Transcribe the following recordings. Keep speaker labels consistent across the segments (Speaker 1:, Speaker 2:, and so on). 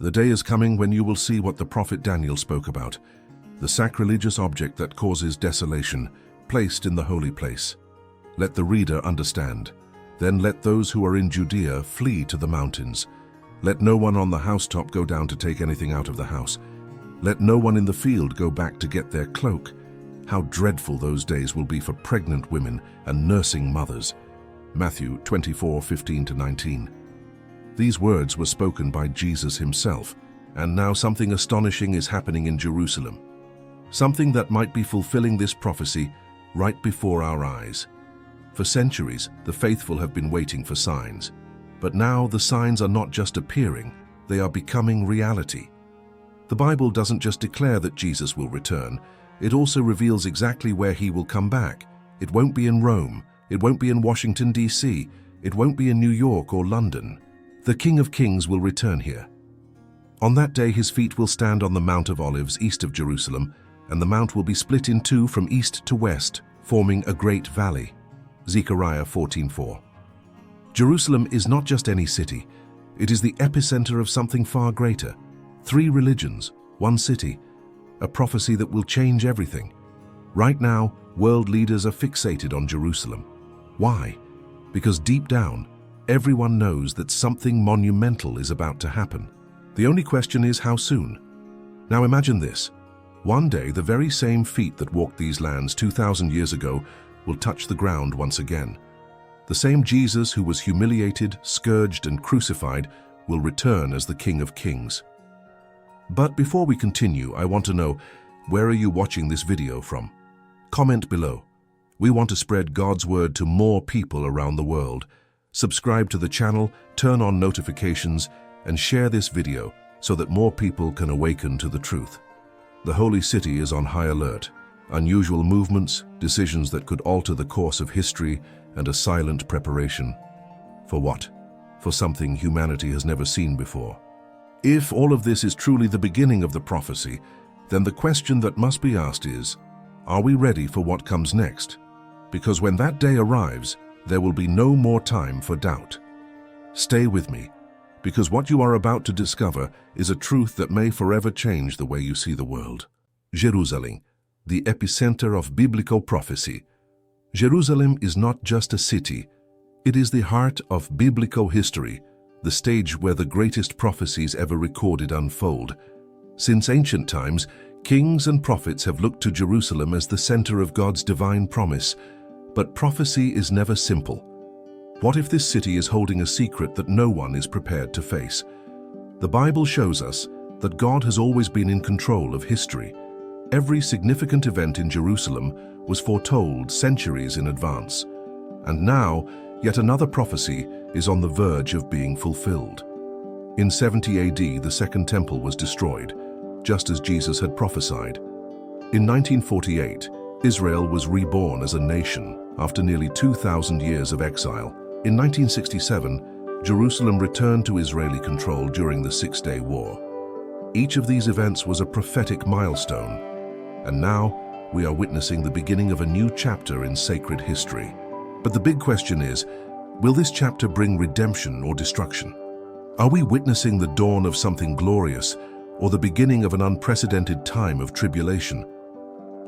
Speaker 1: The day is coming when you will see what the prophet Daniel spoke about, the sacrilegious object that causes desolation, placed in the holy place. Let the reader understand. Then let those who are in Judea flee to the mountains. Let no one on the housetop go down to take anything out of the house. Let no one in the field go back to get their cloak. How dreadful those days will be for pregnant women and nursing mothers. Matthew 24:15-19. These words were spoken by Jesus himself, and now something astonishing is happening in Jerusalem. Something that might be fulfilling this prophecy right before our eyes. For centuries, the faithful have been waiting for signs. But now the signs are not just appearing, they are becoming reality. The Bible doesn't just declare that Jesus will return, it also reveals exactly where he will come back. It won't be in Rome, it won't be in Washington, D.C., it won't be in New York or London. The King of Kings will return here. On that day his feet will stand on the Mount of Olives east of Jerusalem, and the mount will be split in two from east to west, forming a great valley. Zechariah 14:4. Jerusalem is not just any city, it is the epicenter of something far greater. 3 religions, 1 city, a prophecy that will change everything. Right now, world leaders are fixated on Jerusalem. Why? Because deep down, everyone knows that something monumental is about to happen. The only question is how soon. Now imagine this. One day, the very same feet that walked these lands 2,000 years ago will touch the ground once again. The same Jesus who was humiliated, scourged, and crucified will return as the King of Kings. But before we continue, I want to know, where are you watching this video from? Comment below. We want to spread God's word to more people around the world. Subscribe to the channel, turn on notifications, and share this video so that more people can awaken to the truth. The Holy City is on high alert. Unusual movements, decisions that could alter the course of history, and a silent preparation. For what? For something humanity has never seen before. If all of this is truly the beginning of the prophecy, then the question that must be asked is, are we ready for what comes next? Because when that day arrives, there will be no more time for doubt. Stay with me, because what you are about to discover is a truth that may forever change the way you see the world. Jerusalem, the epicenter of biblical prophecy. Jerusalem is not just a city, it is the heart of biblical history, the stage where the greatest prophecies ever recorded unfold. Since ancient times, kings and prophets have looked to Jerusalem as the center of God's divine promise. But prophecy is never simple. What if this city is holding a secret that no one is prepared to face? The Bible shows us that God has always been in control of history. Every significant event in Jerusalem was foretold centuries in advance. And now, yet another prophecy is on the verge of being fulfilled. In 70 AD, the Second Temple was destroyed, just as Jesus had prophesied. In 1948, Israel was reborn as a nation after nearly 2,000 years of exile. In 1967, Jerusalem returned to Israeli control during the Six-Day War. Each of these events was a prophetic milestone, and now we are witnessing the beginning of a new chapter in sacred history. But the big question is, will this chapter bring redemption or destruction? Are we witnessing the dawn of something glorious or the beginning of an unprecedented time of tribulation?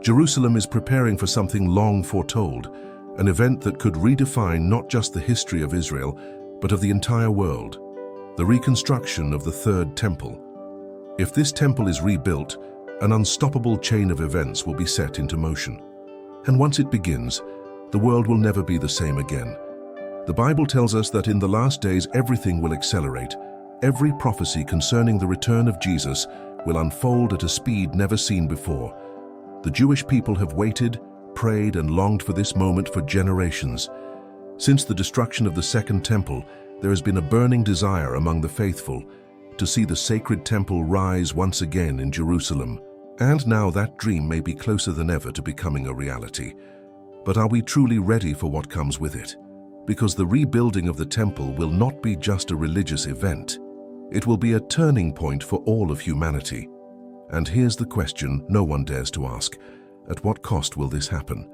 Speaker 1: Jerusalem is preparing for something long foretold, an event that could redefine not just the history of Israel, but of the entire world, the reconstruction of the Third Temple. If this temple is rebuilt, an unstoppable chain of events will be set into motion. And once it begins, the world will never be the same again. The Bible tells us that in the last days everything will accelerate. Every prophecy concerning the return of Jesus will unfold at a speed never seen before. The Jewish people have waited, prayed, and longed for this moment for generations. Since the destruction of the Second Temple, there has been a burning desire among the faithful to see the sacred temple rise once again in Jerusalem. And now that dream may be closer than ever to becoming a reality. But are we truly ready for what comes with it? Because the rebuilding of the temple will not be just a religious event. It will be a turning point for all of humanity. And here's the question no one dares to ask. At what cost will this happen?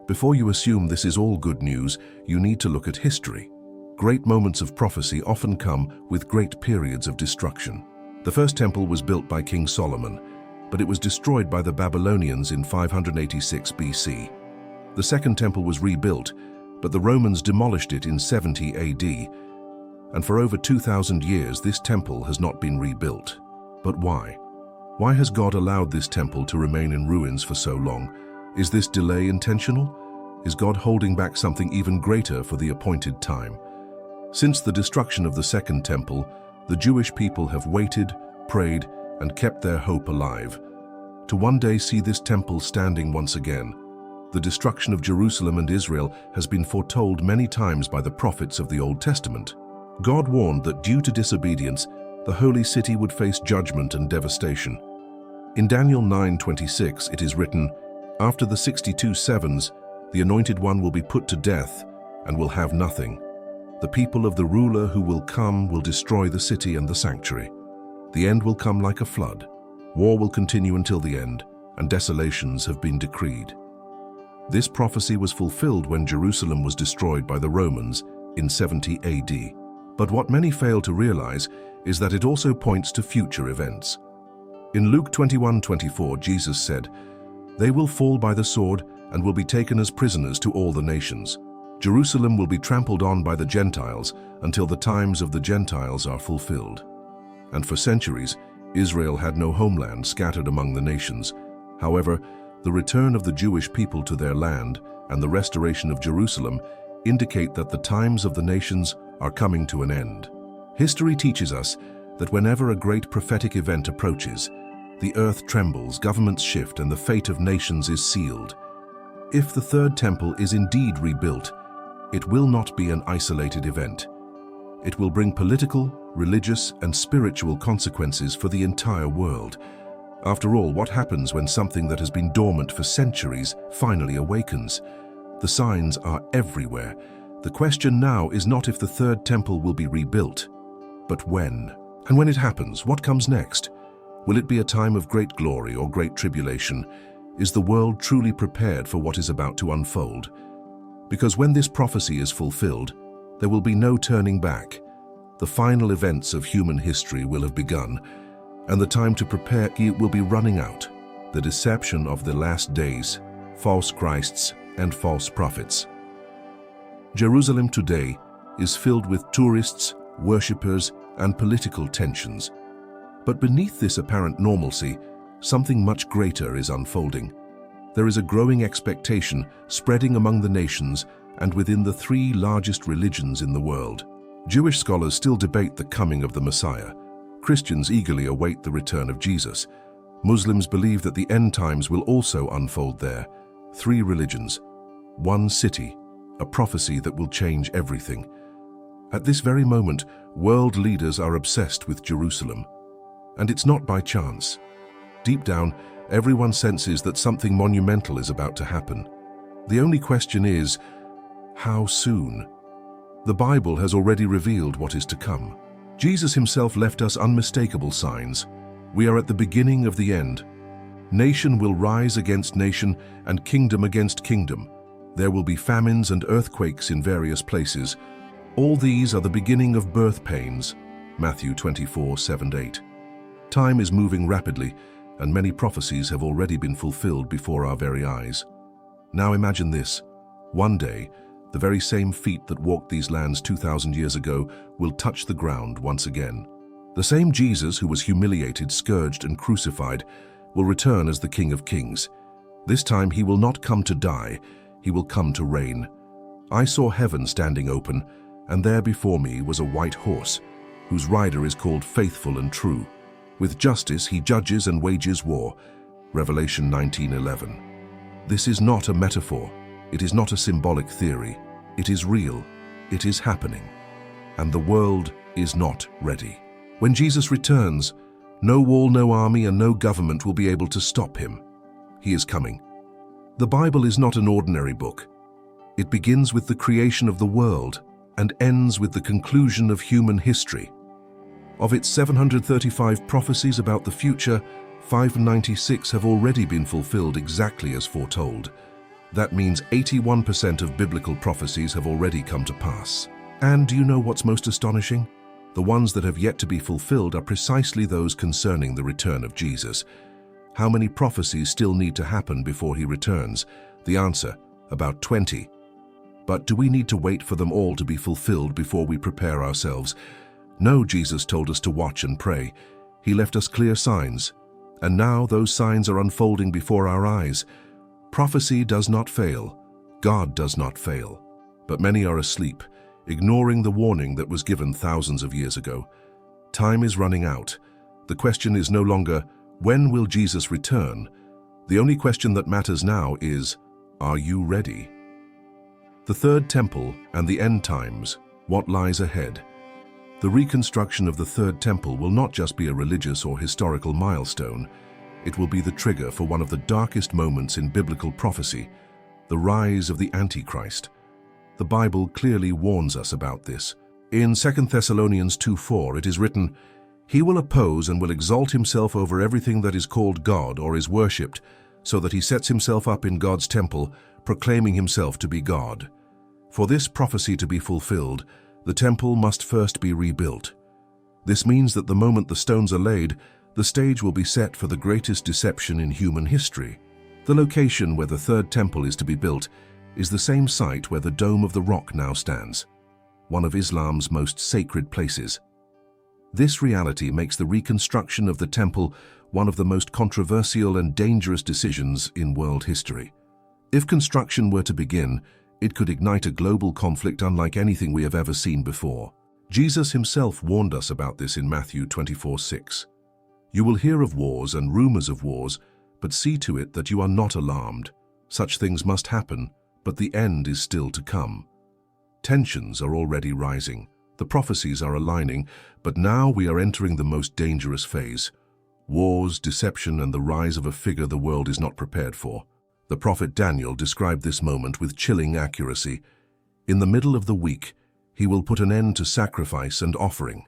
Speaker 1: Before you assume this is all good news, you need to look at history. Great moments of prophecy often come with great periods of destruction. The first temple was built by King Solomon, but it was destroyed by the Babylonians in 586 BC. The second temple was rebuilt, but the Romans demolished it in 70 AD, and for over 2,000 years this temple has not been rebuilt. But why? Why has God allowed this temple to remain in ruins for so long? Is this delay intentional? Is God holding back something even greater for the appointed time? Since the destruction of the second temple, the Jewish people have waited, prayed, and kept their hope alive to one day see this temple standing once again. The destruction of Jerusalem and Israel has been foretold many times by the prophets of the Old Testament. God warned that due to disobedience, the holy city would face judgment and devastation. In Daniel 9:26 it is written, "After the 62 sevens, the Anointed One will be put to death and will have nothing. The people of the ruler who will come will destroy the city and the sanctuary. The end will come like a flood. War will continue until the end, and desolations have been decreed." This prophecy was fulfilled when Jerusalem was destroyed by the Romans in 70 AD. But what many fail to realize is that it also points to future events. In Luke 21:24, Jesus said, "They will fall by the sword and will be taken as prisoners to all the nations. Jerusalem will be trampled on by the Gentiles until the times of the Gentiles are fulfilled." And for centuries, Israel had no homeland, scattered among the nations. However, the return of the Jewish people to their land and the restoration of Jerusalem indicate that the times of the nations are coming to an end. History teaches us that whenever a great prophetic event approaches, the earth trembles, governments shift, and the fate of nations is sealed. If the third temple is indeed rebuilt, it will not be an isolated event. It will bring political, religious, and spiritual consequences for the entire world. After all, what happens when something that has been dormant for centuries finally awakens? The signs are everywhere. The question now is not if the third temple will be rebuilt, but when. And when it happens, what comes next? Will it be a time of great glory or great tribulation? Is the world truly prepared for what is about to unfold? Because when this prophecy is fulfilled, there will be no turning back. The final events of human history will have begun, and the time to prepare will be running out. The deception of the last days, false Christs and false prophets. Jerusalem today is filled with tourists, worshippers, and political tensions. But beneath this apparent normalcy, something much greater is unfolding. There is a growing expectation spreading among the nations and within the three largest religions in the world. Jewish scholars still debate the coming of the Messiah. Christians eagerly await the return of Jesus. Muslims believe that the end times will also unfold there. Three religions, one city, a prophecy that will change everything. At this very moment, world leaders are obsessed with Jerusalem. And it's not by chance. Deep down, everyone senses that something monumental is about to happen. The only question is, how soon? The Bible has already revealed what is to come. Jesus himself left us unmistakable signs. We are at the beginning of the end. Nation will rise against nation and kingdom against kingdom. There will be famines and earthquakes in various places. All these are the beginning of birth pains. Matthew 24:7-8. Time is moving rapidly, and many prophecies have already been fulfilled before our very eyes. Now imagine this. One day, the very same feet that walked these lands 2,000 years ago will touch the ground once again. The same Jesus who was humiliated, scourged, and crucified will return as the King of Kings. This time he will not come to die, he will come to reign. I saw heaven standing open, and there before me was a white horse, whose rider is called Faithful and True. With justice he judges and wages war. Revelation 19:11. This is not a metaphor. It is not a symbolic theory. It is real. It is happening. And the world is not ready. When Jesus returns, no wall, no army, and no government will be able to stop him. He is coming. The Bible is not an ordinary book. It begins with the creation of the world and ends with the conclusion of human history. Of its 735 prophecies about the future, 596 have already been fulfilled exactly as foretold. That means 81% of biblical prophecies have already come to pass. And do you know what's most astonishing? The ones that have yet to be fulfilled are precisely those concerning the return of Jesus. How many prophecies still need to happen before he returns? The answer, about 20. But do we need to wait for them all to be fulfilled before we prepare ourselves? No, Jesus told us to watch and pray. He left us clear signs, and now those signs are unfolding before our eyes. Prophecy does not fail. God does not fail. But many are asleep, ignoring the warning that was given thousands of years ago. Time is running out. The question is no longer, when will Jesus return? The only question that matters now is, are you ready? The third temple and the end times, what lies ahead? The reconstruction of the third temple will not just be a religious or historical milestone. It will be the trigger for one of the darkest moments in biblical prophecy, the rise of the Antichrist. The Bible clearly warns us about this. In 2 Thessalonians 2:4 it is written, "He will oppose and will exalt himself over everything that is called God or is worshipped, so that he sets himself up in God's temple, proclaiming himself to be God." For this prophecy to be fulfilled, the temple must first be rebuilt. This means that the moment the stones are laid, the stage will be set for the greatest deception in human history. The location where the third temple is to be built is the same site where the Dome of the Rock now stands, one of Islam's most sacred places. This reality makes the reconstruction of the temple one of the most controversial and dangerous decisions in world history. If construction were to begin, it could ignite a global conflict unlike anything we have ever seen before. Jesus himself warned us about this in Matthew 24:6. "You will hear of wars and rumors of wars, but see to it that you are not alarmed. Such things must happen, but the end is still to come." Tensions are already rising. The prophecies are aligning, but now we are entering the most dangerous phase. Wars, deception, and the rise of a figure the world is not prepared for. The prophet Daniel described this moment with chilling accuracy. In the middle of the week, he will put an end to sacrifice and offering,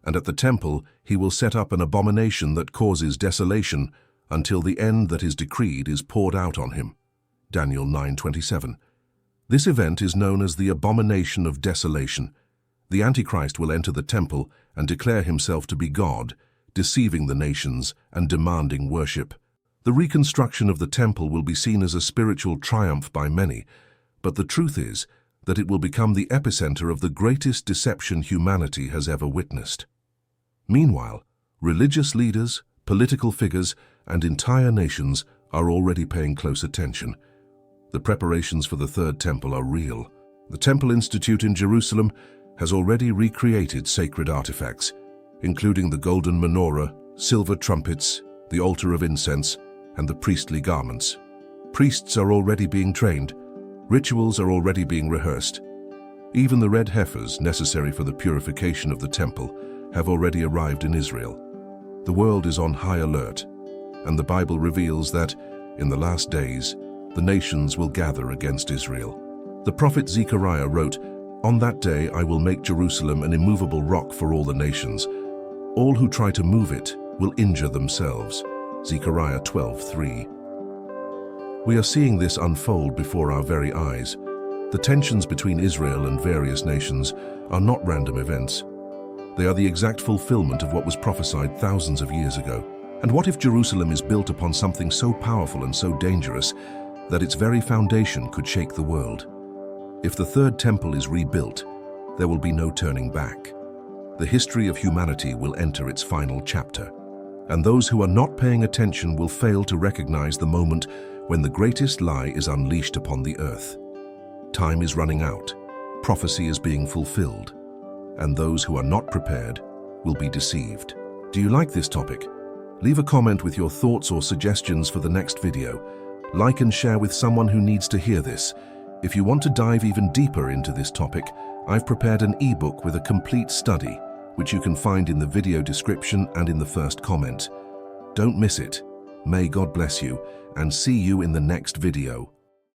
Speaker 1: and at the temple he will set up an abomination that causes desolation until the end that is decreed is poured out on him. Daniel 9:27. This event is known as the abomination of desolation. The Antichrist will enter the temple and declare himself to be God, deceiving the nations and demanding worship. The reconstruction of the temple will be seen as a spiritual triumph by many, but the truth is that it will become the epicenter of the greatest deception humanity has ever witnessed. Meanwhile, religious leaders, political figures, and entire nations are already paying close attention. The preparations for the third temple are real. The Temple Institute in Jerusalem has already recreated sacred artifacts, including the golden menorah, silver trumpets, the altar of incense, and the priestly garments. Priests are already being trained. Rituals are already being rehearsed. Even the red heifers necessary for the purification of the temple have already arrived in Israel. The world is on high alert, and the Bible reveals that, in the last days, the nations will gather against Israel. The prophet Zechariah wrote, "On that day I will make Jerusalem an immovable rock for all the nations. All who try to move it will injure themselves." Zechariah 12:3. We are seeing this unfold before our very eyes. The tensions between Israel and various nations are not random events. They are the exact fulfillment of what was prophesied thousands of years ago. And what if Jerusalem is built upon something so powerful and so dangerous that its very foundation could shake the world? If the third temple is rebuilt, there will be no turning back. The history of humanity will enter its final chapter, and those who are not paying attention will fail to recognize the moment when the greatest lie is unleashed upon the earth. Time is running out, prophecy is being fulfilled, and those who are not prepared will be deceived. Do you like this topic? Leave a comment with your thoughts or suggestions for the next video. Like and share with someone who needs to hear this. If you want to dive even deeper into this topic, I've prepared an ebook with a complete study, which you can find in the video description and in the first comment. Don't miss it. May God bless you, and see you in the next video.